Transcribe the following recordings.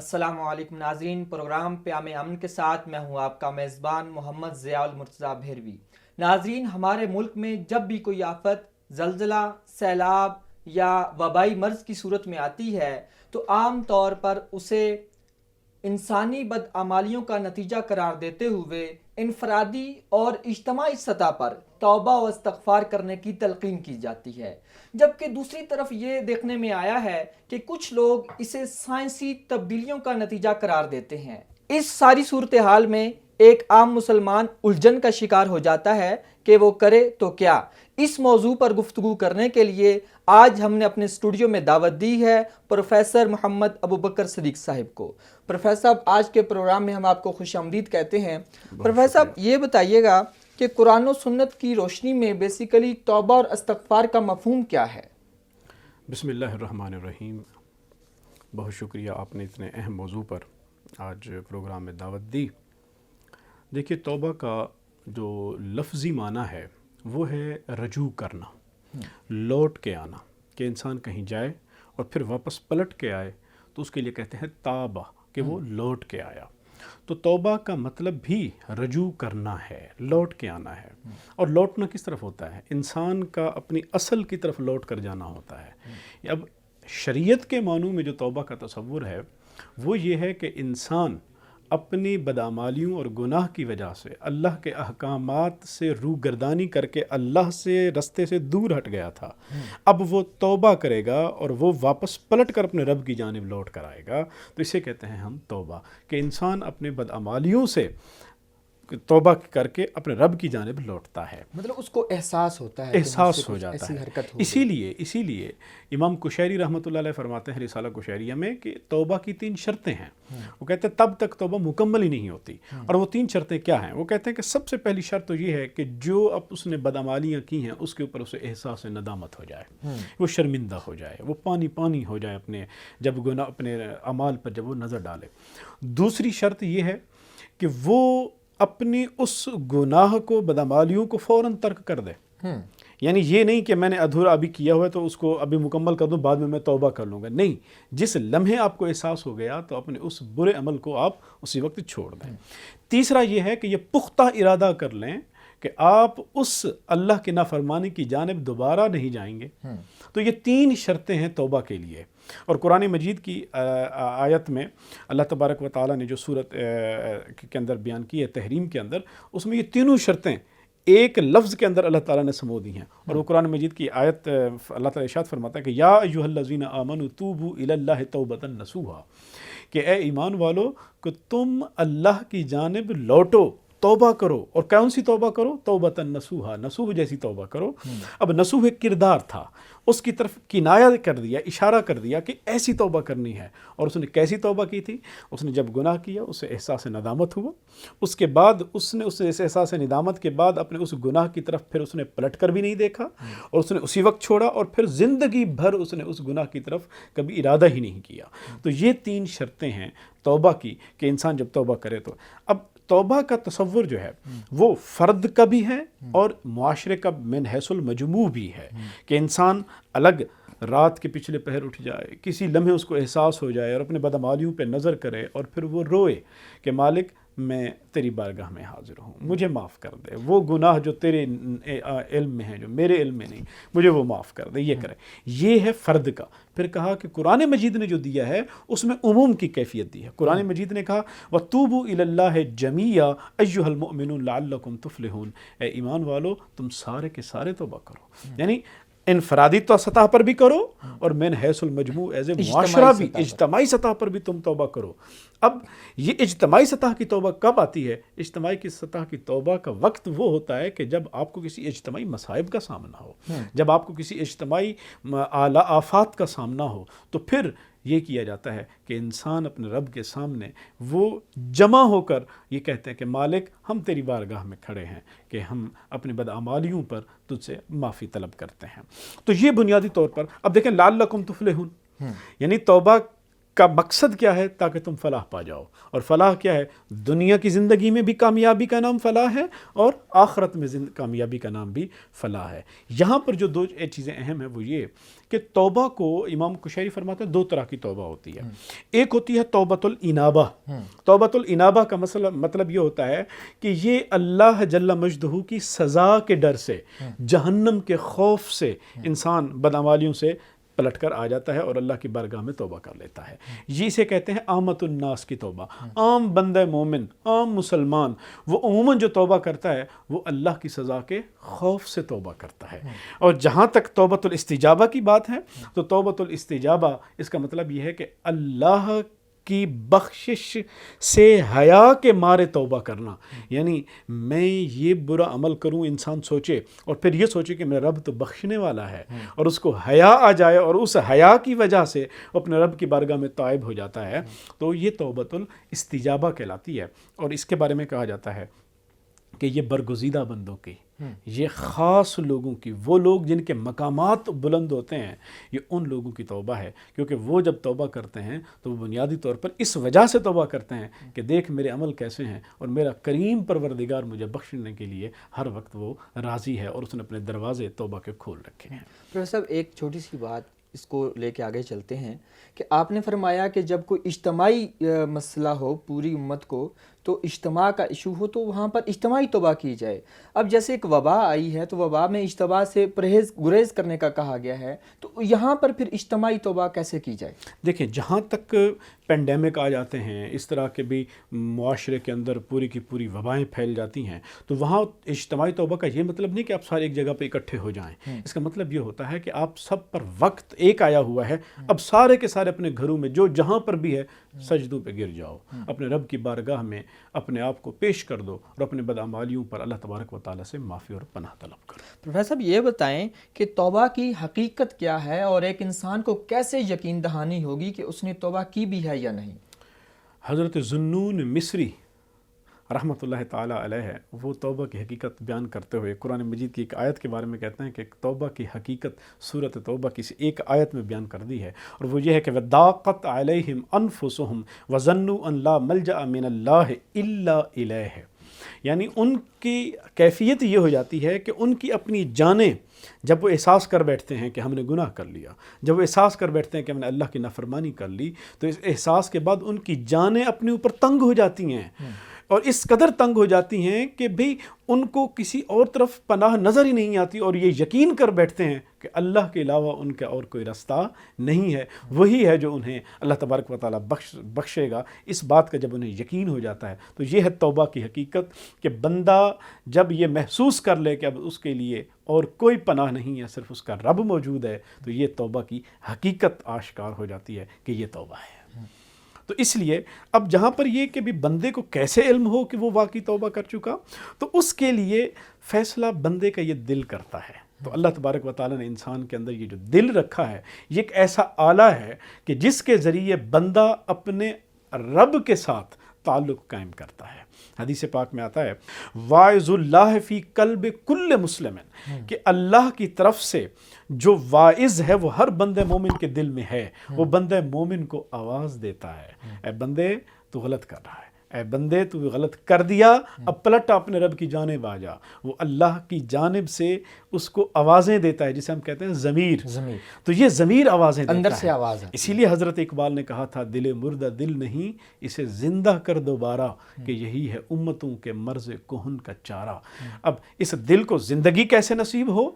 السلام علیکم ناظرین، پروگرام پیام امن کے ساتھ میں ہوں آپ کا میزبان محمد ضیاء المرتضیٰ بھیروی۔ ناظرین، ہمارے ملک میں جب بھی کوئی آفت، زلزلہ، سیلاب یا وبائی مرض کی صورت میں آتی ہے تو عام طور پر اسے انسانی بدعمالیوں کا نتیجہ قرار دیتے ہوئے انفرادی اور اجتماعی سطح پر توبہ و استغفار کرنے کی تلقین کی جاتی ہے، جبکہ دوسری طرف یہ دیکھنے میں آیا ہے کہ کچھ لوگ اسے سائنسی تبدیلیوں کا نتیجہ قرار دیتے ہیں۔ اس ساری صورتحال میں ایک عام مسلمان الجھن کا شکار ہو جاتا ہے کہ وہ کرے تو کیا۔ اس موضوع پر گفتگو کرنے کے لیے آج ہم نے اپنے اسٹوڈیو میں دعوت دی ہے پروفیسر محمد ابوبکر صدیق صاحب کو۔ پروفیسر صاحب، آج کے پروگرام میں ہم آپ کو خوش آمدید کہتے ہیں۔ پروفیسر صاحب، یہ بتائیے گا کہ قرآن و سنت کی روشنی میں بیسیکلی توبہ اور استغفار کا مفہوم کیا ہے؟ بسم اللہ الرحمن الرحیم۔ بہت شکریہ، آپ نے اتنے اہم موضوع پر آج پروگرام میں دعوت دی۔ دیکھیے، توبہ کا جو لفظی معنی ہے وہ ہے رجوع کرنا، لوٹ کے آنا، کہ انسان کہیں جائے اور پھر واپس پلٹ کے آئے تو اس کے لیے کہتے ہیں تابہ، کہ وہ لوٹ کے آیا۔ تو توبہ کا مطلب بھی رجوع کرنا ہے، لوٹ کے آنا ہے۔ اور لوٹنا کس طرف ہوتا ہے؟ انسان کا اپنی اصل کی طرف لوٹ کر جانا ہوتا ہے۔ اب شریعت کے معنوں میں جو توبہ کا تصور ہے وہ یہ ہے کہ انسان اپنی بدعمالیوں اور گناہ کی وجہ سے اللہ کے احکامات سے روگردانی کر کے اللہ سے رستے سے دور ہٹ گیا تھا، اب وہ توبہ کرے گا اور وہ واپس پلٹ کر اپنے رب کی جانب لوٹ کر آئے گا، تو اسے کہتے ہیں ہم توبہ، کہ انسان اپنے بدعمالیوں سے توبہ کر کے اپنے رب کی جانب لوٹتا ہے۔ مطلب اس کو احساس ہوتا ہے، احساس ہو جاتا ہے۔ حرکت اسی لیے امام کشیری رحمۃ اللہ علیہ فرماتے ہیں رسالہ کشیریہ میں کہ توبہ کی 3 شرطیں ہیں۔ وہ کہتے ہیں تب تک توبہ مکمل ہی نہیں ہوتی۔ اور وہ 3 شرطیں کیا ہیں؟ وہ کہتے ہیں کہ سب سے پہلی شرط تو یہ ہے کہ جو اب اس نے بدعمالیاں کی ہیں اس کے اوپر اسے احساس ندامت ہو جائے، وہ شرمندہ ہو جائے، وہ پانی ہو جائے اپنے اعمال پر جب وہ نظر ڈالے۔ دوسری شرط یہ ہے کہ وہ اپنی اس گناہ کو، بدعمالیوں کو فوراً ترک کر دے۔ یعنی یہ نہیں کہ میں نے ادھورا ابھی کیا ہوا ہے تو اس کو ابھی مکمل کر دوں، بعد میں توبہ کر لوں گا، نہیں، جس لمحے آپ کو احساس ہو گیا تو اپنے اس برے عمل کو آپ اسی وقت چھوڑ دیں۔ تیسرا یہ ہے کہ یہ پختہ ارادہ کر لیں کہ آپ اس اللہ کی نافرمانی کی جانب دوبارہ نہیں جائیں گے۔ تو یہ 3 شرطیں ہیں توبہ کے لیے۔ اور قرآن مجید کی آیت میں اللہ تبارک و تعالیٰ نے جو صورت کے اندر بیان کی ہے تحریم کے اندر، اس میں یہ تینوں شرطیں ایک لفظ کے اندر اللہ تعالیٰ نے سمو دی ہیں۔ اور وہ قرآن مجید کی آیت اللہ تعالیٰ ارشاد فرماتا ہے کہ یا ایھا الذین آمنوا توبوا الی اللہ توبۃ نصوحا، کہ اے ایمان والو کہ تم اللہ کی جانب لوٹو، توبہ کرو۔ اور کون سی توبہ کرو؟ توبۃ نصوحا، نصوح جیسی توبہ کرو۔ اب نصوح ایک کردار تھا، اس کی طرف کنایہ کر دیا، اشارہ کر دیا کہ ایسی توبہ کرنی ہے۔ اور اس نے کیسی توبہ کی تھی؟ اس نے جب گناہ کیا اسے احساس ندامت ہوا، اس کے بعد اس نے اس احساس ندامت کے بعد اپنے اس گناہ کی طرف پھر اس نے پلٹ کر بھی نہیں دیکھا، اور اس نے اسی وقت چھوڑا، اور پھر زندگی بھر اس نے اس گناہ کی طرف کبھی ارادہ ہی نہیں کیا۔ تو یہ 3 شرطیں ہیں توبہ کی، کہ انسان جب توبہ کرے تو۔ اب توبہ کا تصور جو ہے وہ فرد کا بھی ہے اور معاشرے کا من حیث المجموع بھی ہے، کہ انسان الگ رات کے پچھلے پہر اٹھ جائے، کسی لمحے اس کو احساس ہو جائے اور اپنے بدعمالیوں پہ نظر کرے، اور پھر وہ روئے کہ مالک میں تیری بارگاہ میں حاضر ہوں، مجھے معاف کر دے، وہ گناہ جو تیرے علم میں ہیں جو میرے علم میں نہیں، مجھے وہ معاف کر دے، یہ کرے۔ یہ ہے فرد کا۔ پھر کہا کہ قرآن مجید نے جو دیا ہے اس میں عموم کی کیفیت دی ہے۔ قرآن مجید نے کہا وَتُوبُوا إِلَى اللَّهِ جَمِيعًا أَيُّهَا الْمُؤْمِنُونَ لَعَلَّكُمْ تُفْلِحُونَ، اے ایمان والو تم سارے کے سارے توبہ کرو، یعنی انفرادی سطح پر بھی کرو اور من حیث المجموع ایز اے معاشرہ بھی، اجتماعی سطح پر بھی تم توبہ کرو۔ اب یہ اجتماعی سطح کی توبہ کب آتی ہے؟ اجتماعی کی سطح کی توبہ کا وقت وہ ہوتا ہے کہ جب آپ کو کسی اجتماعی مصائب کا سامنا ہو، جب آپ کو کسی اجتماعی آفات کا سامنا ہو، تو پھر یہ کیا جاتا ہے کہ انسان اپنے رب کے سامنے وہ جمع ہو کر یہ کہتے ہیں کہ مالک ہم تیری بارگاہ میں کھڑے ہیں کہ ہم اپنے بدعمالیوں پر تجھ سے معافی طلب کرتے ہیں۔ تو یہ بنیادی طور پر اب دیکھیں لعلکم تفلحون، یعنی توبہ کا مقصد کیا ہے؟ تاکہ تم فلاح پا جاؤ. اور فلاح کیا ہے؟ دنیا کی زندگی میں بھی کامیابی کا نام فلاح ہے اور آخرت میں کامیابی کا نام بھی فلاح ہے. یہاں پر جو دو چیزیں اہم ہیں وہ یہ کہ توبہ کو امام کشیری فرماتے ہیں دو طرح کی توبہ ہوتی ہے. ایک ہوتی ہے توبۃ الانابہ. توبۃ الانابہ کا مطلب یہ ہوتا ہے کہ یہ اللہ جل مجدہ کی سزا کے ڈر سے، جہنم کے خوف سے انسان بدعمالیوں سے پلٹ کر آ جاتا ہے اور اللہ کی بارگاہ میں توبہ کر لیتا ہے. یہ اسے کہتے ہیں عامت الناس کی توبہ. عام بندہ مومن، عام مسلمان، وہ عموماً جو توبہ کرتا ہے وہ اللہ کی سزا کے خوف سے توبہ کرتا ہے. اور جہاں تک توبۃ الاستجابہ کی بات ہے تو توبۃ الاستجابہ اس کا مطلب یہ ہے کہ اللہ کی بخشش سے حیا کے مارے توبہ کرنا. یعنی میں یہ برا عمل کروں، انسان سوچے اور پھر یہ سوچے کہ میرا رب تو بخشنے والا ہے، اور اس کو حیا آ جائے اور اس حیا کی وجہ سے اپنے رب کی بارگاہ میں تائب ہو جاتا ہے، تو یہ توبۃ الاستجابہ کہلاتی ہے. اور اس کے بارے میں کہا جاتا ہے کہ یہ برگزیدہ بندوں کی، یہ خاص لوگوں کی، وہ لوگ جن کے مقامات بلند ہوتے ہیں، یہ ان لوگوں کی توبہ ہے. کیونکہ وہ جب توبہ کرتے ہیں تو وہ بنیادی طور پر اس وجہ سے توبہ کرتے ہیں کہ دیکھ میرے عمل کیسے ہیں اور میرا کریم پروردگار مجھے بخشنے کے لیے ہر وقت وہ راضی ہے اور اس نے اپنے دروازے توبہ کے کھول رکھے ہیں. پروفیسر صاحب ایک چھوٹی سی بات اس کو لے کے آگے چلتے ہیں کہ آپ نے فرمایا کہ جب کوئی اجتماعی مسئلہ ہو پوری امت کو، تو اجتماع کا ایشو ہو تو وہاں پر اجتماعی توبہ کی جائے. اب جیسے ایک وبا آئی ہے تو وبا میں اجتماع سے گریز کرنے کا کہا گیا ہے، تو یہاں پر پھر اجتماعی توبہ کیسے کی جائے؟ دیکھیں، جہاں تک پینڈیمک آ جاتے ہیں، اس طرح کے بھی معاشرے کے اندر پوری کی پوری وبائیں پھیل جاتی ہیں، تو وہاں اجتماعی توبہ کا یہ مطلب نہیں کہ آپ سارے ایک جگہ پہ اکٹھے ہو جائیں. اس کا مطلب یہ ہوتا ہے کہ آپ سب پر وقت ایک آیا ہوا ہے، اب سارے کے سارے اپنے گھروں میں جو جہاں پر بھی ہے سجدوں پہ گر جاؤ، اپنے رب کی بارگاہ میں اپنے آپ کو پیش کر دو اور اپنے بدعمالیوں پر اللہ تبارک و تعالیٰ سے معافی اور پناہ طلب کرو. پروفیسر صاحب یہ بتائیں کہ توبہ کی حقیقت کیا ہے اور ایک انسان کو کیسے یقین دہانی ہوگی کہ اس نے توبہ کی بھی ہے یا نہیں؟ حضرت ذوالنون مصری رحمۃ اللہ تعالیٰ علیہ وہ توبہ کی حقیقت بیان کرتے ہوئے قرآن مجید کی ایک آیت کے بارے میں کہتے ہیں کہ توبہ کی حقیقت صورت توبہ کی ایک آیت میں بیان کر دی ہے، اور وہ یہ ہے کہ وَضَاقَتْ عَلَيْهِمْ أَنفُسُهُمْ وَظَنُّوا أَنْ لَا مَلْجَأَ مِنَ اللَّهِ إِلَّا إِلَيْهِ. یعنی ان کی کیفیت یہ ہو جاتی ہے کہ ان کی اپنی جانیں جب وہ احساس کر بیٹھتے ہیں کہ ہم نے گناہ کر لیا، جب وہ احساس کر بیٹھتے ہیں کہ ہم نے اللہ کی نافرمانی کر لی، تو اس احساس کے بعد ان کی جانیں اپنے اوپر تنگ ہو جاتی ہیں، اور اس قدر تنگ ہو جاتی ہیں کہ بھی ان کو کسی اور طرف پناہ نظر ہی نہیں آتی، اور یہ یقین کر بیٹھتے ہیں کہ اللہ کے علاوہ ان کا اور کوئی رستہ نہیں ہے، وہی ہے جو انہیں اللہ تبارک و تعالیٰ بخشے گا. اس بات کا جب انہیں یقین ہو جاتا ہے تو یہ ہے توبہ کی حقیقت، کہ بندہ جب یہ محسوس کر لے کہ اب اس کے لیے اور کوئی پناہ نہیں ہے، صرف اس کا رب موجود ہے، تو یہ توبہ کی حقیقت آشکار ہو جاتی ہے کہ یہ توبہ ہے. تو اس لیے اب جہاں پر یہ کہ بھی بندے کو کیسے علم ہو کہ وہ واقعی توبہ کر چکا، تو اس کے لیے فیصلہ بندے کا یہ دل کرتا ہے. تو اللہ تبارک و تعالیٰ نے انسان کے اندر یہ جو دل رکھا ہے، یہ ایک ایسا آلہ ہے کہ جس کے ذریعے بندہ اپنے رب کے ساتھ تعلق قائم کرتا ہے. حدیث پاک میں آتا ہے واعظ اللہ فی قلب کل مسلم، کہ اللہ کی طرف سے جو واعظ ہے وہ ہر بندے مومن کے دل میں ہے، وہ بندے مومن کو آواز دیتا ہے، اے بندے تو غلط کر رہا ہے، اے بندے تو غلط کر دیا، اب پلٹ اپنے رب کی جانب آ جا. وہ اللہ کی جانب سے اس کو آوازیں دیتا ہے، جسے ہم کہتے ہیں ضمیر. تو یہ ضمیر آوازیں دیتا ہے، اندر سے آواز ہے. اسی لیے حضرت اقبال نے کہا تھا دل مردہ دل نہیں اسے زندہ کر دوبارہ، کہ یہی ہے امتوں کے مرض کہن کا چارہ. اب اس دل کو زندگی کیسے نصیب ہو؟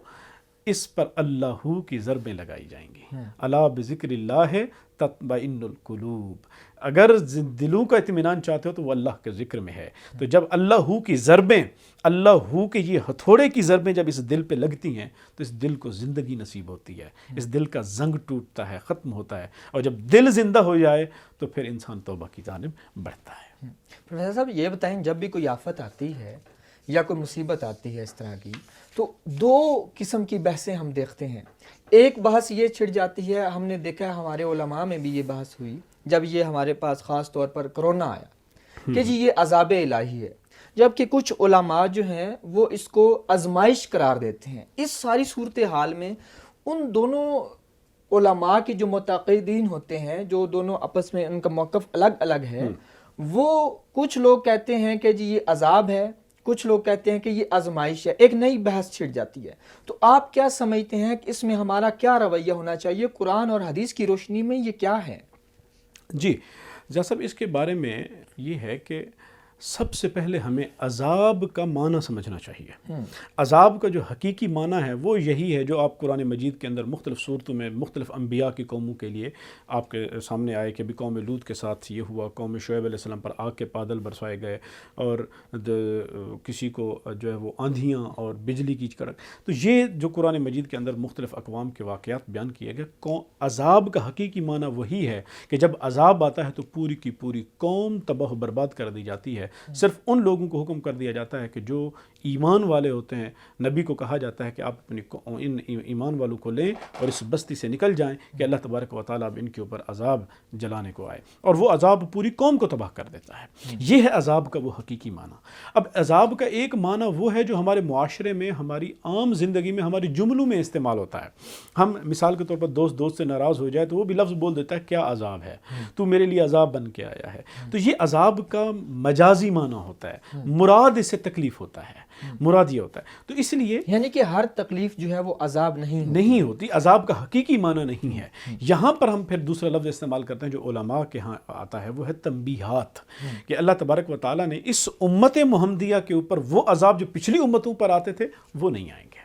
اس پر اللہ کی ضربیں لگائی جائیں گی. الا بذکر اللہ تطمئن القلوب. اگر دلوں کا اطمینان چاہتے ہو تو وہ اللہ کے ذکر میں ہے. تو جب اللہ کی ضربیں، اللہ کے یہ ہتھوڑے کی ضربیں جب اس دل پہ لگتی ہیں تو اس دل کو زندگی نصیب ہوتی ہے، اس دل کا زنگ ٹوٹتا ہے، ختم ہوتا ہے. اور جب دل زندہ ہو جائے تو پھر انسان توبہ کی جانب بڑھتا ہے. پروفیسر صاحب یہ بتائیں، جب بھی کوئی آفت آتی ہے یا کوئی مصیبت آتی ہے اس طرح کی، تو دو قسم کی بحثیں ہم دیکھتے ہیں. ایک بحث یہ چھڑ جاتی ہے، ہم نے دیکھا ہے ہمارے علماء میں بھی یہ بحث ہوئی جب یہ ہمارے پاس خاص طور پر کرونا آیا کہ جی یہ عذاب الہی ہے، جبکہ کچھ علماء جو ہیں وہ اس کو آزمائش قرار دیتے ہیں. اس ساری صورتحال میں ان دونوں علماء کے جو متعقدین ہوتے ہیں، جو دونوں آپس میں ان کا موقف الگ الگ ہے، وہ کچھ لوگ کہتے ہیں کہ جی یہ عذاب ہے، کچھ لوگ کہتے ہیں کہ یہ آزمائش ہے، ایک نئی بحث چھڑ جاتی ہے. تو آپ کیا سمجھتے ہیں کہ اس میں ہمارا کیا رویہ ہونا چاہیے؟ قرآن اور حدیث کی روشنی میں یہ کیا ہے؟ جی جا صاحب، اس کے بارے میں یہ ہے کہ سب سے پہلے ہمیں عذاب کا معنی سمجھنا چاہیے. عذاب کا جو حقیقی معنی ہے وہ یہی ہے جو آپ قرآن مجید کے اندر مختلف صورتوں میں مختلف انبیاء کی قوموں کے لیے آپ کے سامنے آئے کہ بھی قوم لوط کے ساتھ یہ ہوا، قوم شعیب علیہ السلام پر آگ کے بادل برسائے گئے، اور کسی کو جو ہے وہ آندھیاں اور بجلی کی کڑک. تو یہ جو قرآن مجید کے اندر مختلف اقوام کے واقعات بیان کیے گئے، عذاب کا حقیقی معنی وہی ہے کہ جب عذاب آتا ہے تو پوری کی پوری قوم تباہ و برباد کر دی جاتی ہے. صرف ان لوگوں کو حکم کر دیا جاتا ہے کہ جو ایمان والے ہوتے ہیں، نبی کو کہا جاتا ہے کہ آپ اپنی ان ایمان والوں کو لیں اور اس بستی سے نکل جائیں کہ اللہ تبارک و تعالیٰ اب ان کے اوپر عذاب جلانے کو آئے، اور وہ عذاب پوری قوم کو تباہ کر دیتا ہے. یہ ہے عذاب کا وہ حقیقی معنی. اب عذاب کا ایک معنی وہ ہے جو ہمارے معاشرے میں، ہماری عام زندگی میں، ہماری جملوں میں استعمال ہوتا ہے. ہم مثال کے طور پر دوست سے ناراض ہو جائے تو وہ بھی لفظ بول دیتا ہے کیا عذاب ہے، تو میرے لیے عذاب بن کے آیا ہے. تو یہ عذاب کا مجازی معنی ہوتا ہے، مراد اس سے تکلیف ہوتا ہے، مراد یہ ہوتا ہے. تو اس لیے یعنی کہ ہر تکلیف جو ہے وہ عذاب نہیں ہوتی، عذاب کا حقیقی معنی نہیں ہے. یہاں پر ہم پھر دوسرا لفظ استعمال کرتے ہیں جو علماء کے ہاں آتا ہے، وہ ہے تنبیہات، کہ اللہ تبارک و تعالیٰ نے اس امت محمدیہ کے اوپر وہ عذاب جو پچھلی امتوں پر آتے تھے وہ نہیں آئیں گے.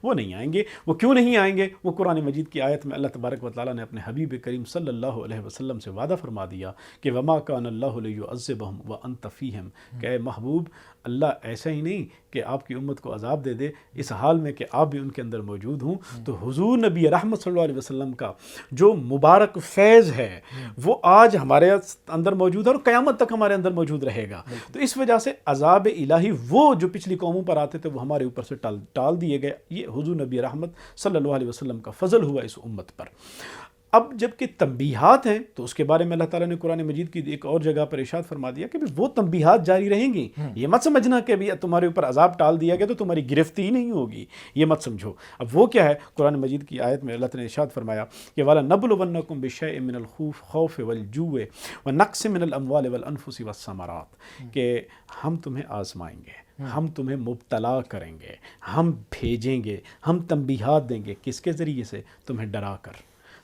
وہ نہیں آئیں گے. وہ کیوں نہیں آئیں گے؟ وہ قرآن مجید کی آیت میں اللہ تبارک و تعالیٰ نے اپنے حبیب کریم صلی اللہ علیہ وسلم سے وعدہ فرما دیا کہ وما کان اللہ لیعذبہم وانت فیہم، کہ اے محبوب اللہ ایسا ہی نہیں کہ آپ کی امت کو عذاب دے دے اس حال میں کہ آپ بھی ان کے اندر موجود ہوں. تو حضور نبی رحمت صلی اللہ علیہ وسلم کا جو مبارک فیض ہے وہ آج ہمارے اندر موجود ہے اور قیامت تک ہمارے اندر موجود رہے گا. تو اس وجہ سے عذاب الہی وہ جو پچھلی قوموں پر آتے تھے وہ ہمارے اوپر سے ٹال دیے گئے. یہ حضور نبی رحمت صلی اللہ علیہ وسلم کا فضل ہوا اس امت پر. اب جب کہ تنبیہات ہیں تو اس کے بارے میں اللہ تعالیٰ نے قرآن مجید کی ایک اور جگہ پر ارشاد فرما دیا کہ وہ تنبیہات جاری رہیں گی. یہ مت سمجھنا کہ بھی تمہارے اوپر عذاب ٹال دیا گیا تو تمہاری گرفتی ہی نہیں ہوگی، یہ مت سمجھو. اب وہ کیا ہے؟ قرآن مجید کی آیت میں اللہ تعالیٰ نے ارشاد فرمایا کہ وَلَنَبْلُوَنَّكُمْ بِشَيْءٍ مِّنَ الْخَوْفِ وَالْجُوعِ وَنَقْصٍ مِّنَ الْأَمْوَالِ وَالْأَنفُسِ وَالثَّمَرَاتِ، کہ ہم تمہیں آزمائیں گے، ہم تمہیں مبتلا کریں گے، ہم بھیجیں گے، ہم تنبیہات دیں گے. کس کے ذریعے سے؟ تمہیں ڈرا کر،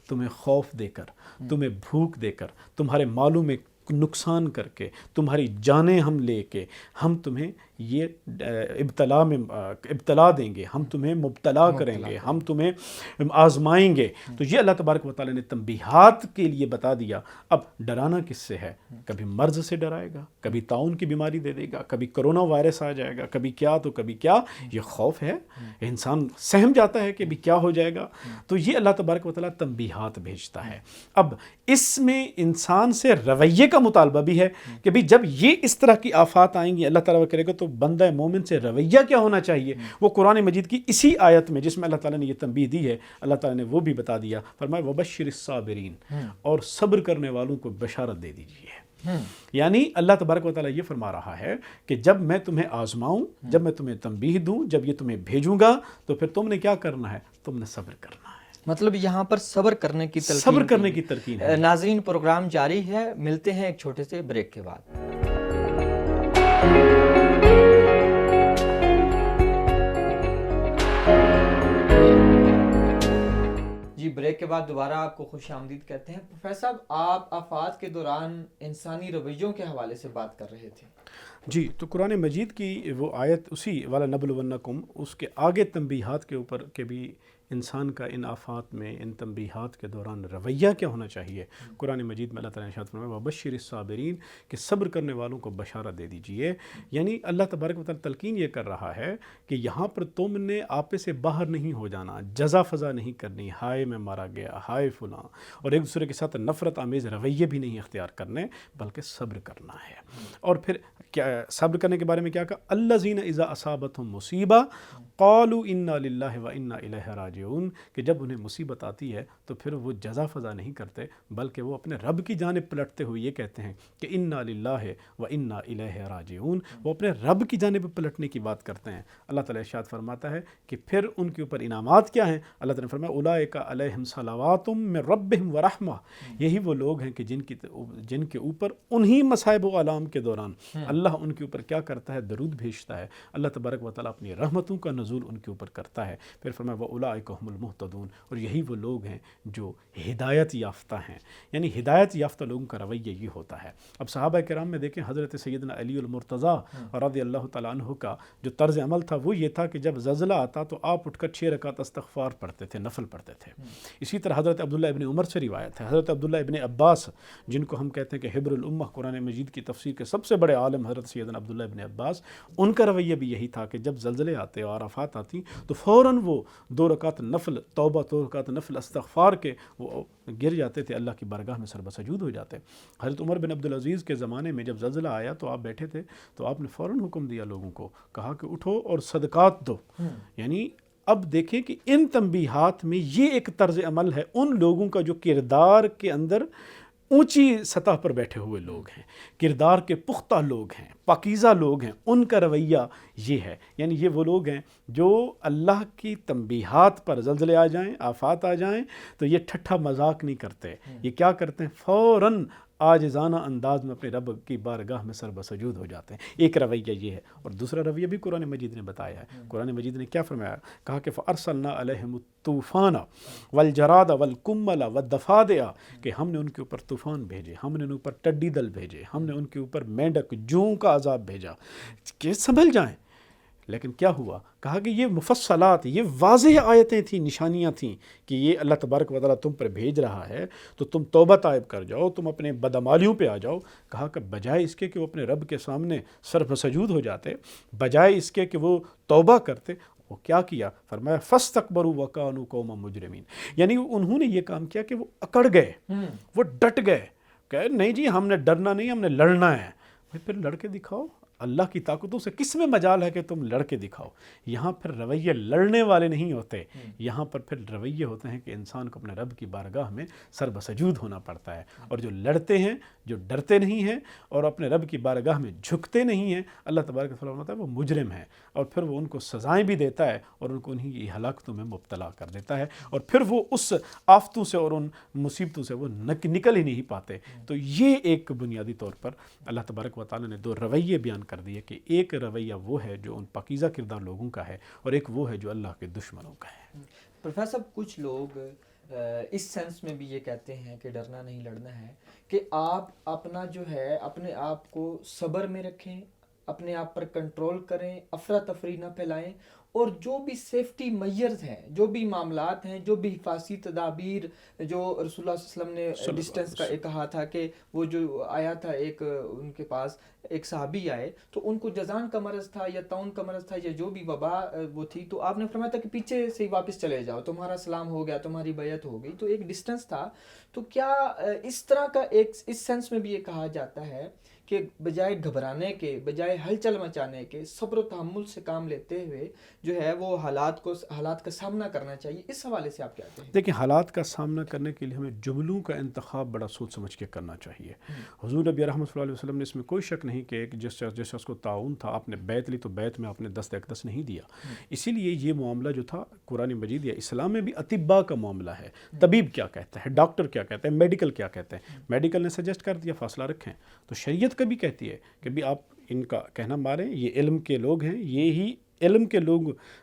تمہیں خوف دے کر، تمہیں بھوک دے کر، تمہارے مالوں میں نقصان کر کے، تمہاری جانیں ہم لے کے ہم تمہیں یہ ابتلا دیں گے، ہم تمہیں مبتلا کریں گے، ہم تمہیں آزمائیں گے. تو یہ اللہ تبارک و تعالیٰ نے تنبیہات کے لیے بتا دیا. اب ڈرانا کس سے ہے؟ کبھی مرض سے ڈرائے گا، کبھی طاعون کی بیماری دے دے گا، کبھی کرونا وائرس آ جائے گا، کبھی کیا تو کبھی کیا. یہ خوف ہے، انسان سہم جاتا ہے کہ بھی کیا ہو جائے گا. تو یہ اللہ تبارک و تعالیٰ تنبیہات بھیجتا ہے. اب اس میں انسان سے رویے کا مطالبہ بھی ہے کہ بھی جب یہ اس طرح کی آفات آئیں گی اللہ تعالیٰ کرے گا تو بندہ مومن سے رویہ کیا ہونا چاہیے. وہ قرآن مجید کی اسی آیت میں جس میں اللہ تعالیٰ نے یہ تنبیہ دی ہے، اللہ تعالیٰ نے وہ بھی بتا دیا. فرمایا وبشر الصابرین، اور صبر کرنے والوں کو بشارت دے دیجیے. یعنی اللہ تبارک و تعالیٰ یہ فرما رہا ہے کہ جب میں تمہیں آزماؤں، جب میں تمہیں تنبیہ دوں، جب یہ تمہیں بھیجوں گا تو پھر تم نے کیا کرنا ہے؟ تم نے صبر کرنا ہے. مطلب یہاں پر صبر کرنے کی تلقین ہے. ناظرین پروگرام جاری ہے، ملتے ہیں ایک چھوٹے سے بریک کے بعد. جی بریک کے بعد دوبارہ آپ کو خوش آمدید کہتے ہیں. پروفیسر صاحب، آپ آفات کے دوران انسانی رویوں کے حوالے سے بات کر رہے تھے. جی، تو قرآن مجید کی وہ آیت اسی وَلَنَبْلُوَنَّكُمْ، اس کے آگے تنبیہات کے اوپر کہ بھی انسان کا ان آفات میں، ان تنبیہات کے دوران رویہ کیا ہونا چاہیے. قرآن مجید میں اللہ تعالیٰ نے ارشاد فرمایا وبشر الصابرین، کہ صبر کرنے والوں کو بشارت دے دیجئے. یعنی اللہ تبارک و تعالیٰ تلقین یہ کر رہا ہے کہ یہاں پر تم نے آپے سے باہر نہیں ہو جانا، جزا فضا نہیں کرنی، ہائے میں مارا گیا، ہائے فلاں، اور ایک دوسرے کے ساتھ نفرت آمیز رویے بھی نہیں اختیار کرنے، بلکہ صبر کرنا ہے. اور پھر کیا صبر کرنے کے بارے میں کیا کہا؟ الذین اذا اصابتہم مصیبہ قالوا انا للہ و انا الیہ راجعون، راجعون کہ جب انہیں مصیبت آتی ہے تو پھر وہ جزا فضا نہیں کرتے بلکہ وہ اپنے رب کی جانب پلٹتے ہوئے یہ کہتے ہیں کہ انا للہ و انا الیہ راجعون. وہ اپنے رب کی جانب پلٹنے کی بات کرتے ہیں. اللہ تعالیٰ ارشاد فرماتا ہے کہ پھر ان کے اوپر انعامات کیا ہیں. اللہ تعالیٰ نے فرمایا اولئک علیہم صلوات من ربہم ورحمہ. یہی وہ لوگ ہیں کہ جن کے اوپر انہی مصائب و آلام کے دوران اللہ ان کے اوپر کیا کرتا ہے, درود بھیجتا ہے. اللہ تبارک و تعالیٰ اپنی رحمتوں کا نزول ان کے اوپر کرتا ہے. پھر فرمایا واولئک هم المہتدون. اور یہی وہ لوگ ہیں جو ہدایت یافتہ ہیں. یعنی ہدایت یافتہ لوگوں کا رویہ یہ ہوتا ہے. اب صحابہ کرام میں دیکھیں حضرت سیدنا علی المرتضیٰ رضی اللہ تعالیٰ عنہ کا جو طرز عمل تھا وہ یہ تھا کہ جب زلزلہ آتا تو آپ اٹھ کر 6 رکعت استغفار پڑھتے تھے, نفل پڑھتے تھے. اسی طرح حضرت عبداللہ ابن عمر سے روایت ہے, حضرت عبداللہ ابن عباس جن کو ہم کہتے ہیں کہ حبر الامہ, قرآن مجید کی تفسیر کے سب سے بڑے عالم حضرت سیدنا عبداللہ ابن عباس, ان کا رویہ بھی یہی تھا کہ جب زلزلے آتے اور آفات آتی تو فوراً وہ 2 رکعت نفل توبہ, 2 رکعت نفل استغفار کے وہ گر جاتے تھے, اللہ کی بارگاہ میں سر بسجود ہو جاتے. حضرت عمر بن عبدالعزیز کے زمانے میں جب زلزلہ آیا تو آپ بیٹھے تھے تو آپ نے فوراً حکم دیا لوگوں کو, کہا کہ اٹھو اور صدقات دو. یعنی اب دیکھیں کہ ان تنبیہات میں یہ ایک طرز عمل ہے ان لوگوں کا جو کردار کے اندر اونچی سطح پر بیٹھے ہوئے لوگ ہیں, کردار کے پختہ لوگ ہیں, پاکیزہ لوگ ہیں, ان کا رویہ یہ ہے. یعنی یہ وہ لوگ ہیں جو اللہ کی تنبیہات پر, زلزلے آ جائیں, آفات آ جائیں تو یہ ٹھٹھا مذاق نہیں کرتے. یہ کیا کرتے ہیں, فوراً عاجزانہ انداز میں اپنے رب کی بارگاہ میں سر بسجود ہو جاتے ہیں. ایک رویہ یہ ہے. اور دوسرا رویہ بھی قرآن مجید نے بتایا ہے. قرآن مجید نے کیا فرمایا, کہا کہ فَأَرْسَلْنَا عَلَيْهِمُ الطُّوفَانَ وَالْجَرَادَ وَالْقُمَّلَ وَالضَّفَادِعَ, کہ ہم نے ان کے اوپر طوفان بھیجے, ہم نے ان اوپر ٹڈی دل بھیجے, ہم نے ان کے اوپر مینڈک جوں کا عذاب بھیجا کہ سنبھل جائیں. لیکن کیا ہوا, کہا کہ یہ مفصلات, یہ واضح آیتیں تھیں, نشانیاں تھیں کہ یہ اللہ تبارک و تعالیٰ تم پر بھیج رہا ہے تو تم توبہ طائب کر جاؤ, تم اپنے بدعمالیوں پہ آ جاؤ. کہا کہ بجائے اس کے کہ وہ اپنے رب کے سامنے سر بسجود ہو جاتے, بجائے اس کے کہ وہ توبہ کرتے, وہ کیا کیا, فرمایا فاستکبروا وکانوا قوما مجرمین. یعنی انہوں نے یہ کام کیا کہ وہ اکڑ گئے, وہ ڈٹ گئے, کہ نہیں جی ہم نے ڈرنا نہیں, ہم نے لڑنا ہے. بھائی پھر لڑ کے دکھاؤ, اللہ کی طاقتوں سے کس میں مجال ہے کہ تم لڑ کے دکھاؤ. یہاں پھر رویے لڑنے والے نہیں ہوتے, یہاں پر پھر رویے ہوتے ہیں کہ انسان کو اپنے رب کی بارگاہ میں سر بسجود ہونا پڑتا ہے. اور جو لڑتے ہیں, جو ڈرتے نہیں ہیں اور اپنے رب کی بارگاہ میں جھکتے نہیں ہیں, اللہ تبارک و تعالیٰ فرماتا ہے وہ مجرم ہیں. اور پھر وہ ان کو سزائیں بھی دیتا ہے اور ان کو انہی کی ہلاکتوں میں مبتلا کر دیتا ہے, اور پھر وہ اس آفتوں سے اور ان مصیبتوں سے وہ نکل ہی نہیں پاتے. تو یہ ایک بنیادی طور پر اللہ تبارک و تعالیٰ نے 2 رویے بیان کر دیے کہ ایک رویہ وہ ہے جو ان پاکیزہ کردار لوگوں کا ہے اور ایک وہ ہے جو اللہ کے دشمنوں کا ہے. پروفیسر صاحب, کچھ لوگ اس سینس میں بھی یہ کہتے ہیں کہ ڈرنا نہیں لڑنا ہے کہ آپ اپنا جو ہے اپنے آپ کو صبر میں رکھیں, اپنے آپ پر کنٹرول کریں, افراتفری نہ پھیلائیں, اور جو بھی سیفٹی میئرز ہیں, جو بھی معاملات ہیں, جو بھی حفاظتی تدابیر, جو رسول اللہ صلی اللہ علیہ وسلم نے ڈسٹنس کا ایک کہا تھا کہ وہ جو آیا تھا ایک ان کے پاس ایک صحابی آئے تو ان کو جزان کا مرض تھا یا طاعون کا مرض تھا یا جو بھی وبا وہ تھی, تو آپ نے فرمایا تھا کہ پیچھے سے ہی واپس چلے جاؤ, تمہارا سلام ہو گیا, تمہاری بیعت ہو گئی. تو ایک ڈسٹنس تھا. تو کیا اس طرح کا ایک اس سینس میں بھی یہ کہا جاتا ہے کہ بجائے گھبرانے کے, بجائے ہلچل مچانے کے, صبر و تحمل سے کام لیتے ہوئے جو ہے وہ حالات کا سامنا کرنا چاہیے. اس حوالے سے آپ کیا کہتے ہیں؟ دیکھیں, حالات کا سامنا کرنے کے لیے ہمیں جملوں کا انتخاب بڑا سوچ سمجھ کے کرنا چاہیے. حضور نبی رحمۃ اللہ علیہ وسلم نے اس میں کوئی شک نہیں کہ جس شخص کو طاعون تھا, آپ نے بیعت لی تو بیعت میں آپ نے دست اقدس نہیں دیا. اسی لیے یہ معاملہ جو تھا قرآن مجید یا اسلام میں بھی اطباء کا معاملہ ہے. طبیب کیا کہتا ہے, ڈاکٹر کیا کہتا ہے, میڈیکل کیا کہتے ہیں. میڈیکل نے سجیسٹ کر دیا فاصلہ رکھیں, تو شریعت کبھی کہتی ہے کہ بھی آپ ان کا کہنا ماریں, یہ علم کے لوگ ہیں, یہی علم کے لوگ,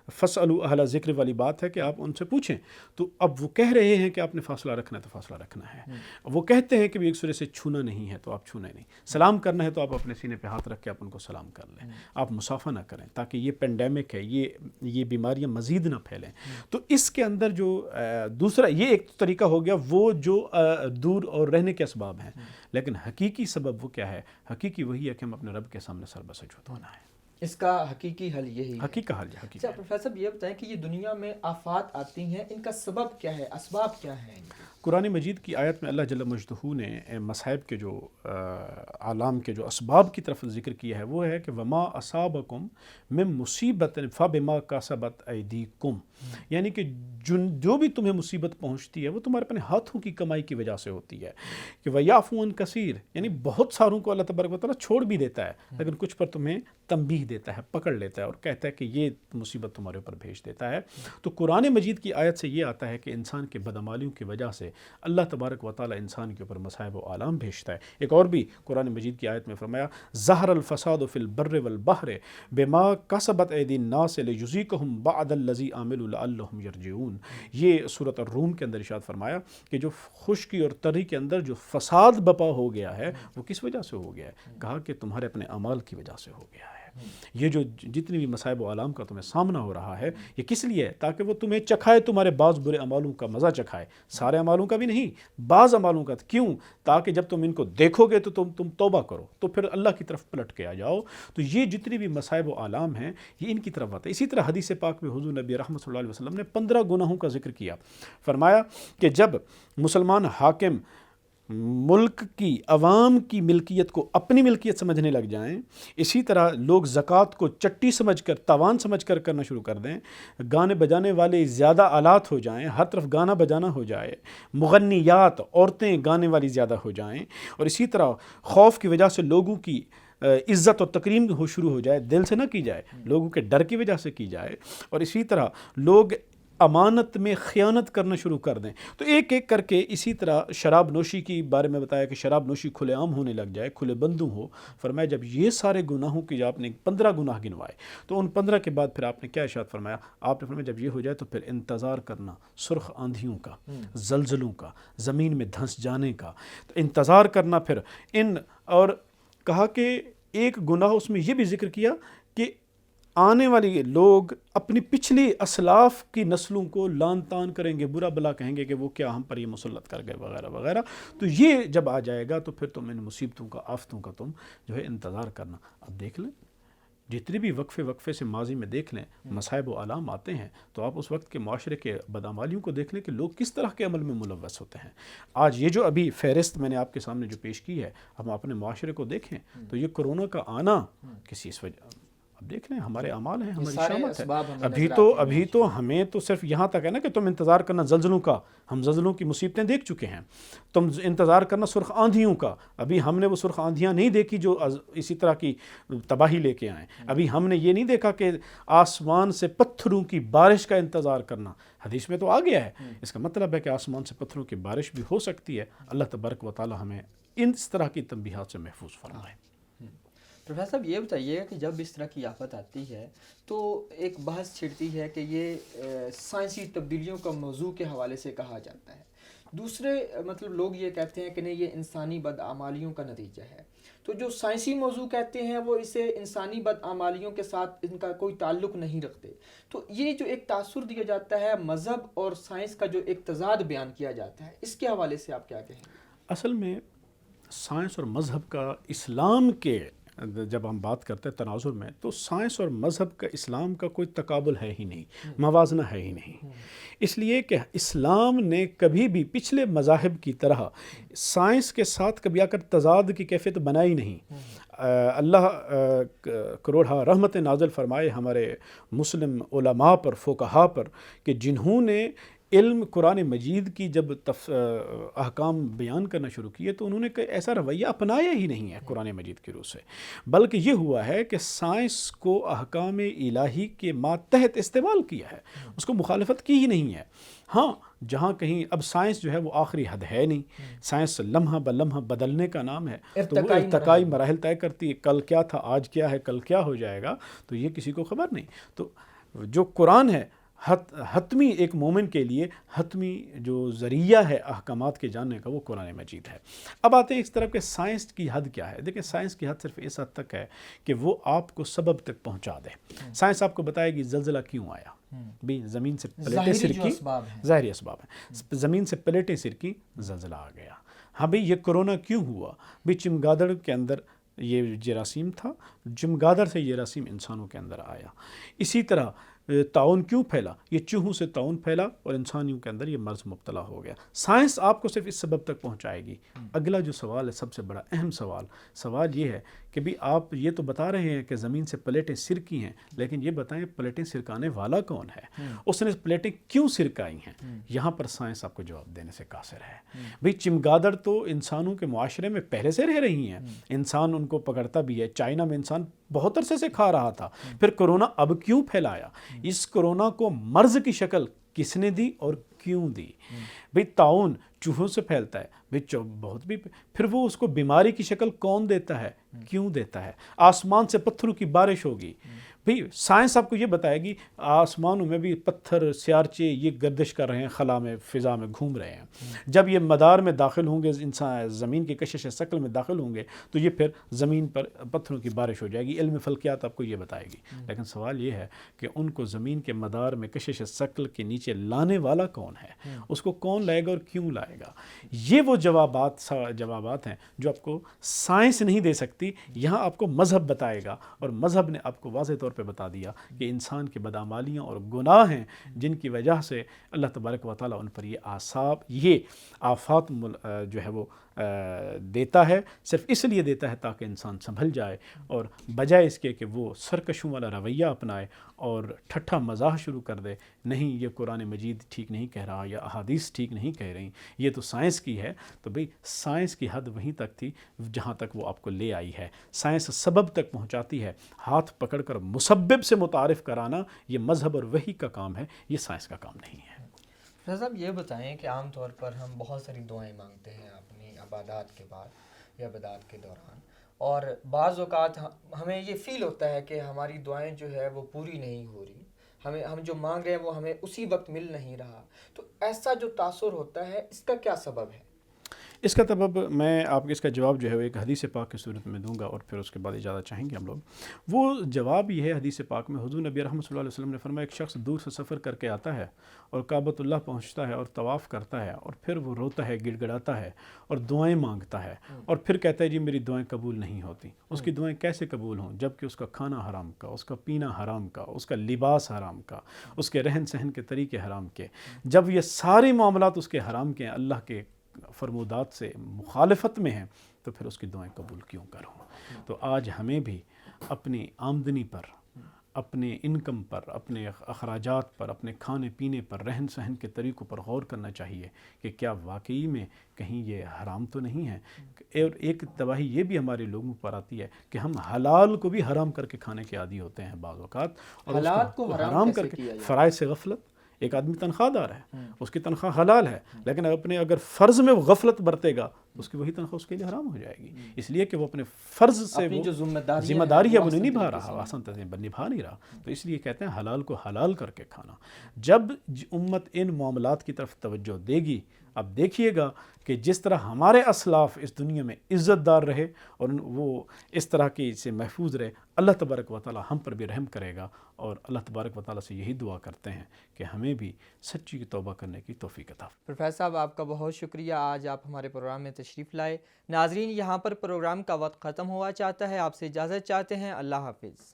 فاسألوا اہل ذکر والی بات ہے کہ آپ ان سے پوچھیں. تو اب وہ کہہ رہے ہیں کہ آپ نے فاصلہ رکھنا ہے تو فاصلہ رکھنا ہے. وہ کہتے ہیں کہ ایک دوسرے سے چھونا نہیں ہے تو آپ چھونا نہیں, سلام کرنا ہے تو آپ اپنے سینے پہ ہاتھ رکھ کے آپ ان کو سلام کر لیں, آپ مصافحہ نہ کریں تاکہ یہ پینڈیمک ہے, یہ بیماریاں مزید نہ پھیلیں. تو اس کے اندر جو دوسرا یہ ایک طریقہ ہو گیا وہ جو دور اور رہنے کے اسباب ہیں, لیکن حقیقی سبب وہ کیا ہے؟ حقیقی وہی ہے کہ ہم اپنے رب کے سامنے سر بسجود ہونا ہے. اس کا حقیقی حل یہی ہے. حقیقی حل ہے. پروفیسر صاحب یہ بتائیں کہ یہ دنیا میں آفات آتی ہیں, ان کا سبب کیا ہے, اسباب کیا ہیں؟ قرآن مجید کی آیت میں اللہ جل مجدہ نے مصائب کے جو عالم کے جو اسباب کی طرف ذکر کیا ہے وہ ہے کہ وما اصابکم من مصیبت فبما کسبت ایدیکم، یعنی کہ جو بھی تمہیں مصیبت پہنچتی ہے وہ تمہارے اپنے ہاتھوں کی کمائی کی وجہ سے ہوتی ہے، کہ ویعفو عن کثیر، یعنی بہت ساروں کو اللہ تبارک و تعالیٰ چھوڑ بھی دیتا ہے لیکن کچھ پر تمہیں تنبیہ دیتا ہے، پکڑ لیتا ہے اور کہتا ہے کہ یہ مصیبت تمہارے اوپر بھیج دیتا ہے۔ تو قرآن مجید کی آیت سے یہ آتا ہے کہ انسان کے بدعمالیوں کی وجہ سے اللہ تبارک و تعالیٰ انسان کے اوپر مصائب و آلام بھیجتا ہے۔ ایک اور بھی قرآن مجید کی آیت میں فرمایا ظہر الفساد فی البر والبحر بما کسبت ایدی الناس لیجزیکہم بعد الذی عملوا لعلہم یرجعون۔ یہ سورۃ الروم کے اندر ارشاد فرمایا کہ جو خشکی اور تری کے اندر جو فساد بپا ہو گیا ہے وہ کس وجہ سے ہو گیا ہے؟ کہا کہ تمہارے اپنے اعمال کی وجہ سے ہو گیا ہے۔ یہ جو جتنی بھی مصائب و آلام کا تمہیں سامنا ہو رہا ہے یہ کس لیے ہے؟ تاکہ وہ تمہیں چکھائے، تمہارے بعض برے اعمالوں کا مزہ چکھائے، سارے اعمالوں کا بھی نہیں، بعض اعمالوں کا۔ کیوں؟ تاکہ جب تم ان کو دیکھو گے تو تم توبہ کرو، تو پھر اللہ کی طرف پلٹ کے آ جاؤ۔ تو یہ جتنی بھی مصائب و آلام ہیں یہ ان کی طرف آتا ہے۔ اسی طرح حدیث پاک میں حضور نبی رحمت صلی اللہ علیہ وسلم نے 15 گناہوں کا ذکر کیا، فرمایا کہ جب مسلمان حاکم ملک کی عوام کی ملکیت کو اپنی ملکیت سمجھنے لگ جائیں، اسی طرح لوگ زکوٰۃ کو چٹی سمجھ کر، تاوان سمجھ کر کرنا شروع کر دیں، گانے بجانے والے زیادہ آلات ہو جائیں، ہر طرف گانا بجانا ہو جائے، مغنیات عورتیں گانے والی زیادہ ہو جائیں، اور اسی طرح خوف کی وجہ سے لوگوں کی عزت اور تکریم شروع ہو جائے، دل سے نہ کی جائے، لوگوں کے ڈر کی وجہ سے کی جائے، اور اسی طرح لوگ امانت میں خیانت کرنا شروع کر دیں، تو ایک ایک کر کے اسی طرح شراب نوشی کی بارے میں بتایا کہ شراب نوشی کھلے عام ہونے لگ جائے، کھلے بندوں ہو۔ فرمایا جب یہ سارے گناہوں کی جو آپ نے 15 گناہ گنوائے تو ان 15 کے بعد پھر آپ نے کیا ارشاد فرمایا؟ آپ نے فرمایا جب یہ ہو جائے تو پھر انتظار کرنا سرخ آندھیوں کا، زلزلوں کا، زمین میں دھنس جانے کا، تو انتظار کرنا پھر اور کہا کہ ایک گناہ اس میں یہ بھی ذکر کیا کہ آنے والی لوگ اپنی پچھلی اسلاف کی نسلوں کو لان تان کریں گے، برا بلا کہیں گے کہ وہ کیا ہم پر یہ مسلط کر گئے وغیرہ وغیرہ۔ تو یہ جب آ جائے گا تو پھر تم ان مصیبتوں کا، آفتوں کا تم جو ہے انتظار کرنا۔ اب دیکھ لیں جتنی بھی وقفے سے ماضی میں دیکھ لیں مصائب و آلام آتے ہیں تو آپ اس وقت کے معاشرے کے بدعمالیوں کو دیکھ لیں کہ لوگ کس طرح کے عمل میں ملوث ہوتے ہیں۔ آج یہ جو ابھی فہرست میں نے آپ کے سامنے جو پیش کی ہے، ہم اپنے معاشرے کو دیکھیں تو یہ کورونا کا آنا کسی اس وجہ، اب دیکھ لیں ہمارے اعمال ہیں، ہماری شامت ہے۔ ابھی تو ہمیں تو صرف یہاں تک ہے نا کہ تم انتظار کرنا زلزلوں کا، ہم زلزلوں کی مصیبتیں دیکھ چکے ہیں، تم انتظار کرنا سرخ آندھیوں کا، ابھی ہم نے وہ سرخ آندھیاں نہیں دیکھی جو اسی طرح کی تباہی لے کے آئیں، ابھی ہم نے یہ نہیں دیکھا کہ آسمان سے پتھروں کی بارش کا انتظار کرنا، حدیث میں تو آ گیا ہے، اس کا مطلب ہے کہ آسمان سے پتھروں کی بارش بھی ہو سکتی ہے۔ اللہ تبارک و تعالی ہمیں اس طرح کی تنبیہات سے محفوظ فرمائے۔ پروفیسر صاحب یہ بتائیے کہ جب اس طرح کی آفت آتی ہے تو ایک بحث چھڑتی ہے کہ یہ سائنسی تبدیلیوں کا موضوع کے حوالے سے کہا جاتا ہے، دوسرے مطلب لوگ یہ کہتے ہیں کہ نہیں یہ انسانی بدعمالیوں کا نتیجہ ہے، تو جو سائنسی موضوع کہتے ہیں وہ اسے انسانی بدعمالیوں کے ساتھ ان کا کوئی تعلق نہیں رکھتے۔ تو یہ جو ایک تاثر دیا جاتا ہے مذہب اور سائنس کا جو ایک تضاد بیان کیا جاتا ہے، اس کے حوالے سے آپ کیا کہیں گے؟ اصل میں سائنس اور مذہب کا اسلام کے جب ہم بات کرتے ہیں تناظر میں تو سائنس اور مذہب کا اسلام کا کوئی تقابل ہے ہی نہیں، موازنہ ہے ہی نہیں، اس لیے کہ اسلام نے کبھی بھی پچھلے مذاہب کی طرح سائنس کے ساتھ کبھی آ کر تضاد کی کیفیت بنائی نہیں۔ اللہ کروڑہ رحمت نازل فرمائے ہمارے مسلم علماء پر، فقہاء پر، کہ جنہوں نے علم قرآن مجید کی جب احکام بیان کرنا شروع کیے تو انہوں نے ایسا رویہ اپنایا ہی نہیں ہے قرآن مجید کی روح سے، بلکہ یہ ہوا ہے کہ سائنس کو احکام الہی کے ماتحت استعمال کیا ہے، اس کو مخالفت کی ہی نہیں ہے۔ ہاں جہاں کہیں اب سائنس جو ہے وہ آخری حد ہے نہیں، سائنس لمحہ بلمحہ بدلنے کا نام ہے، تو وہ ارتقائی مراحل طے کرتی ہے، کل کیا تھا آج کیا ہے کل کیا ہو جائے گا تو یہ کسی کو خبر نہیں۔ تو جو قرآن ہے حتمی ایک مومن کے لیے حتمی جو ذریعہ ہے احکامات کے جاننے کا وہ قرآن مجید ہے۔ اب آتے ہیں اس طرف کہ سائنس کی حد کیا ہے۔ دیکھیں سائنس کی حد صرف اس حد تک ہے کہ وہ آپ کو سبب تک پہنچا دے۔ سائنس آپ کو بتائے گی زلزلہ کیوں آیا، بھی زمین سے پلیٹیں سرکی، ظاہری اسباب ہیں، زمین سے پلیٹیں سرکی زلزلہ آ گیا۔ ہاں بھئی یہ کرونا کیوں ہوا، بھی چمگادڑ کے اندر یہ جراثیم تھا، چمگادڑ سے یہ جراثیم انسانوں کے اندر آیا۔ اسی طرح تعاون کیوں پھیلا؟ یہ چوہوں سے تعاون پھیلا اور انسانیوں کے اندر یہ مرض مبتلا ہو گیا۔ سائنس آپ کو صرف اس سبب تک پہنچائے گی۔ اگلا جو سوال ہے، سب سے بڑا اہم سوال یہ ہے کہ بھی آپ یہ تو بتا رہے ہیں کہ زمین سے پلیٹیں سرکی ہیں، لیکن یہ بتائیں پلیٹیں سرکانے والا کون ہے؟ اس نے پلیٹیں کیوں سرکائی ہیں؟ یہاں پر سائنس آپ کو جواب دینے سے قاصر ہے۔ بھئی چمگادڑ تو انسانوں کے معاشرے میں پہلے سے رہ رہی ہیں، انسان ان کو پکڑتا بھی ہے۔ چائنا میں انسان بہت عرصے سے کھا رہا تھا، پھر کرونا اب کیوں پھیلایا؟ اس کرونا کو مرض کی شکل کس نے دی اور کیوں دی؟ بھئی تعاون چوہوں سے پھیلتا ہے، بھئی بہت بھی، پھر وہ اس کو بیماری کی شکل کون دیتا ہے؟ کیوں دیتا ہے؟ آسمان سے پتھروں کی بارش ہوگی، بھئی سائنس آپ کو یہ بتائے گی آسمانوں میں بھی پتھر سیارچے یہ گردش کر رہے ہیں، خلا میں فضا میں گھوم رہے ہیں۔ جب یہ مدار میں داخل ہوں گے، انسان زمین کی کشش ثقل میں داخل ہوں گے تو یہ پھر زمین پر پتھروں کی بارش ہو جائے گی۔ علم فلکیات آپ کو یہ بتائے گی۔ لیکن سوال یہ ہے کہ ان کو زمین کے مدار میں کشش ثقل کے نیچے لانے والا کون ہے؟ اس کو کون لائے گا اور کیوں لائے گا؟ یہ وہ جوابات ہیں جو آپ کو سائنس نہیں دے سکتی، یہاں آپ کو مذہب بتائے گا، اور مذہب نے آپ کو واضح طور پہ بتا دیا کہ انسان کی بدعمالیاں اور گناہ ہیں جن کی وجہ سے اللہ تبارک و تعالیٰ ان پر یہ آفات جو ہے وہ دیتا ہے، صرف اس لیے دیتا ہے تاکہ انسان سنبھل جائے، اور بجائے اس کے کہ وہ سرکشوں والا رویہ اپنائے اور ٹھٹھا مزاح شروع کر دے، نہیں یہ قرآن مجید ٹھیک نہیں کہہ رہا یا احادیث ٹھیک نہیں کہہ رہی، یہ تو سائنس کی ہے۔ تو بھئی سائنس کی حد وہیں تک تھی جہاں تک وہ آپ کو لے آئی ہے۔ سائنس سبب تک پہنچاتی ہے، ہاتھ پکڑ کر مسبب سے متعارف کرانا یہ مذہب اور وحی کا کام ہے، یہ سائنس کا کام نہیں ہے۔ صاحب یہ بتائیں کہ عام طور پر ہم بہت ساری دعائیں مانگتے ہیں اپنی عبادات کے بعد یا عبادات کے دوران، اور بعض اوقات ہمیں یہ فیل ہوتا ہے کہ ہماری دعائیں جو ہے وہ پوری نہیں ہو رہی، ہم جو مانگ رہے ہیں وہ ہمیں اسی وقت مل نہیں رہا، تو ایسا جو تاثر ہوتا ہے اس کا کیا سبب ہے؟ اس کا سبب میں آپ کو اس کا جواب جو ہے وہ ایک حدیث پاک کی صورت میں دوں گا، اور پھر اس کے بعد اجازت چاہیں گے ہم لوگ۔ وہ جواب یہ ہے حدیث پاک میں، حضور نبی رحمۃ اللہ علیہ وسلم نے فرمایا ایک شخص دور سے سفر کر کے آتا ہے اور کعبۃ اللہ پہنچتا ہے اور طواف کرتا ہے، اور پھر وہ روتا ہے، گڑ گڑاتا ہے اور دعائیں مانگتا ہے، اور پھر کہتا ہے جی میری دعائیں قبول نہیں ہوتی۔ اس کی دعائیں کیسے قبول ہوں جب کہ اس کا کھانا حرام کا، اس کا پینا حرام کا، اس کا لباس حرام کا، اس کے رہن سہن کے طریقے حرام کے، جب یہ سارے معاملات اس کے حرام کے ہیں، اللہ کے فرمودات سے مخالفت میں ہیں، تو پھر اس کی دعائیں قبول کیوں کروں؟ تو آج ہمیں بھی اپنی آمدنی پر، اپنے انکم پر، اپنے اخراجات پر، اپنے کھانے پینے پر، رہن سہن کے طریقوں پر غور کرنا چاہیے کہ کیا واقعی میں کہیں یہ حرام تو نہیں ہے۔ اور ایک تباہی یہ بھی ہمارے لوگوں پر آتی ہے کہ ہم حلال کو بھی حرام کر کے کھانے کے عادی ہوتے ہیں بعض اوقات، اور حلال کو حرام کر کیسے کے کیا جائے؟ فرائض سے غفلت۔ ایک آدمی تنخواہ دار ہے، اس کی تنخواہ حلال ہے، لیکن اگر فرض میں وہ غفلت برتے گا تو اس کی وہی تنخواہ اس کے لیے حرام ہو جائے گی، اس لیے کہ وہ اپنے فرض سے وہ جو ذمہ داری ہے وہ نہیں نبھا رہا، آسان نبھا نہیں رہا۔ تو اس لیے کہتے ہیں حلال کو حلال کر کے کھانا۔ جب امت ان معاملات کی طرف توجہ دے گی، اب دیکھیے گا کہ جس طرح ہمارے اسلاف اس دنیا میں عزت دار رہے اور وہ اس طرح کے سے محفوظ رہے، اللہ تبارک و تعالی ہم پر بھی رحم کرے گا، اور اللہ تبارک و تعالی سے یہی دعا کرتے ہیں کہ ہمیں بھی سچی توبہ کرنے کی توفیق عطا فرمائے۔ پروفیسر صاحب آپ کا بہت شکریہ، آج آپ ہمارے پروگرام میں تشریف لائے۔ ناظرین یہاں پر پروگرام کا وقت ختم ہوا چاہتا ہے، آپ سے اجازت چاہتے ہیں، اللہ حافظ۔